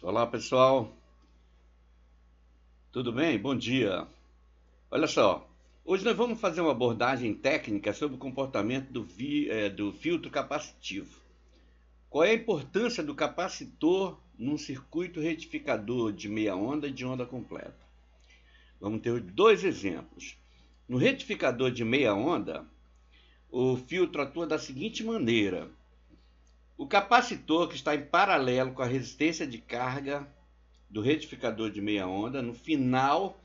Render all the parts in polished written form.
Olá pessoal, tudo bem? Bom dia. Olha só, hoje nós vamos fazer uma abordagem técnica sobre o comportamento do filtro capacitivo. Qual é a importância do capacitor num circuito retificador de meia onda e de onda completa? Vamos ter dois exemplos. No retificador de meia onda, o filtro atua da seguinte maneira: o capacitor, que está em paralelo com a resistência de carga do retificador de meia onda, no final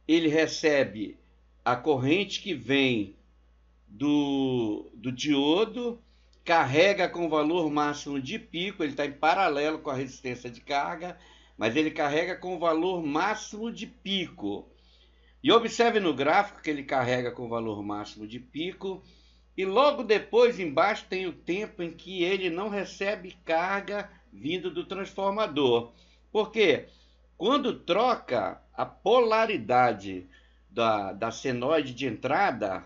ele recebe a corrente que vem do diodo, carrega com valor máximo de pico, ele está em paralelo com a resistência de carga, mas ele carrega com valor máximo de pico. E observe no gráfico que ele carrega com valor máximo de pico, e logo depois embaixo tem o tempo em que ele não recebe carga vindo do transformador. Por quê? Quando troca a polaridade da senoide de entrada,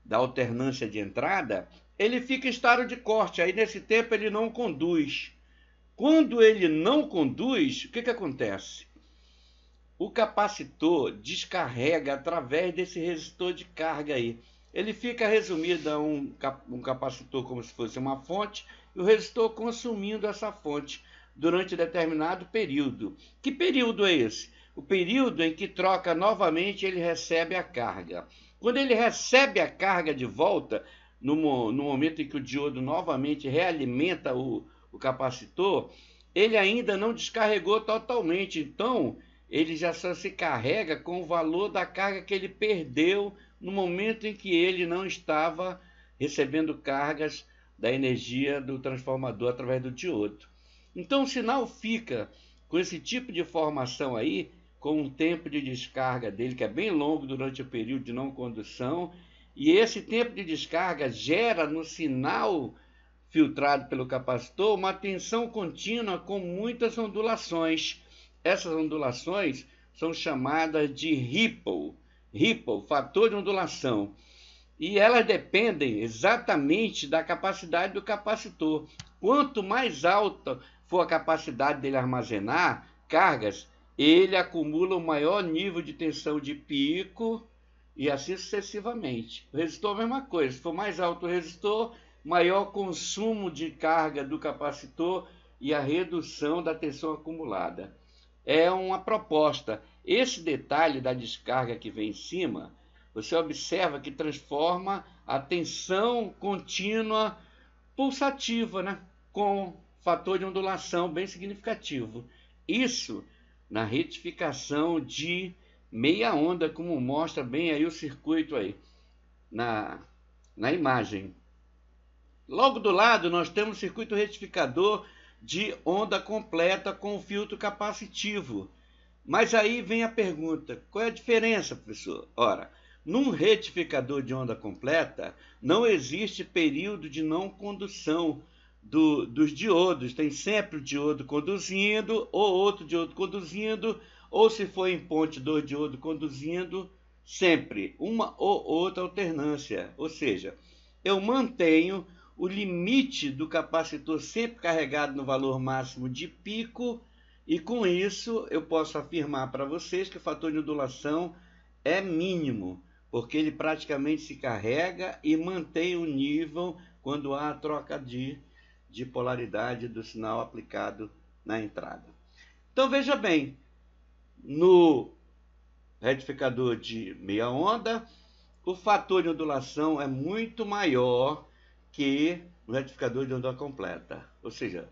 da alternância de entrada, ele fica em estado de corte. Aí nesse tempo ele não conduz. Quando ele não conduz, o que acontece? O capacitor descarrega através desse resistor de carga aí. Ele fica resumido a um capacitor como se fosse uma fonte, e o resistor consumindo essa fonte durante determinado período. Que período é esse? O período em que troca novamente, ele recebe a carga. Quando ele recebe a carga de volta, no momento em que o diodo novamente realimenta o capacitor, ele ainda não descarregou totalmente. Então, ele já só se carrega com o valor da carga que ele perdeu no momento em que ele não estava recebendo cargas da energia do transformador através do diodo. Então o sinal fica com esse tipo de formação aí, com um tempo de descarga dele que é bem longo durante o período de não condução, e esse tempo de descarga gera no sinal filtrado pelo capacitor uma tensão contínua com muitas ondulações. Essas ondulações são chamadas de ripple, fator de ondulação. E elas dependem exatamente da capacidade do capacitor. Quanto mais alta for a capacidade dele armazenar cargas, ele acumula um maior nível de tensão de pico e assim sucessivamente. O resistor, a mesma coisa. Se for mais alto o resistor, maior consumo de carga do capacitor e a redução da tensão acumulada. É uma proposta. Esse detalhe da descarga que vem em cima, você observa que transforma a tensão contínua pulsativa, né? Com fator de ondulação bem significativo. Isso na retificação de meia onda, como mostra bem aí o circuito aí na imagem. Logo do lado nós temos o circuito retificador de onda completa com filtro capacitivo. Mas aí vem a pergunta: qual é a diferença, professor? Ora, num retificador de onda completa não existe período de não condução dos diodos. Tem sempre o diodo conduzindo, ou outro diodo conduzindo, ou se for em ponte, dois diodos conduzindo, sempre uma ou outra alternância. Ou seja, eu mantenho o limite do capacitor sempre carregado no valor máximo de pico, e com isso eu posso afirmar para vocês que o fator de ondulação é mínimo, porque ele praticamente se carrega e mantém o nível quando há a troca de polaridade do sinal aplicado na entrada. Então veja bem, no retificador de meia onda, o fator de ondulação é muito maior que no retificador de onda completa. Ou seja,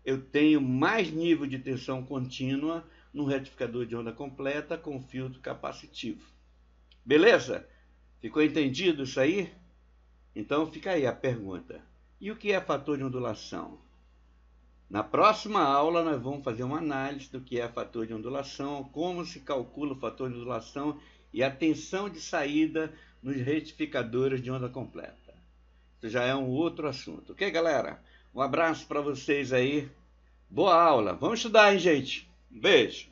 eu tenho mais nível de tensão contínua no retificador de onda completa com filtro capacitivo. Beleza? Ficou entendido isso aí? Então fica aí a pergunta: e o que é fator de ondulação? Na próxima aula nós vamos fazer uma análise do que é fator de ondulação, como se calcula o fator de ondulação e a tensão de saída nos retificadores de onda completa. Isso já é um outro assunto. Ok, galera? Um abraço para vocês aí. Boa aula. Vamos estudar, hein, gente? Um beijo.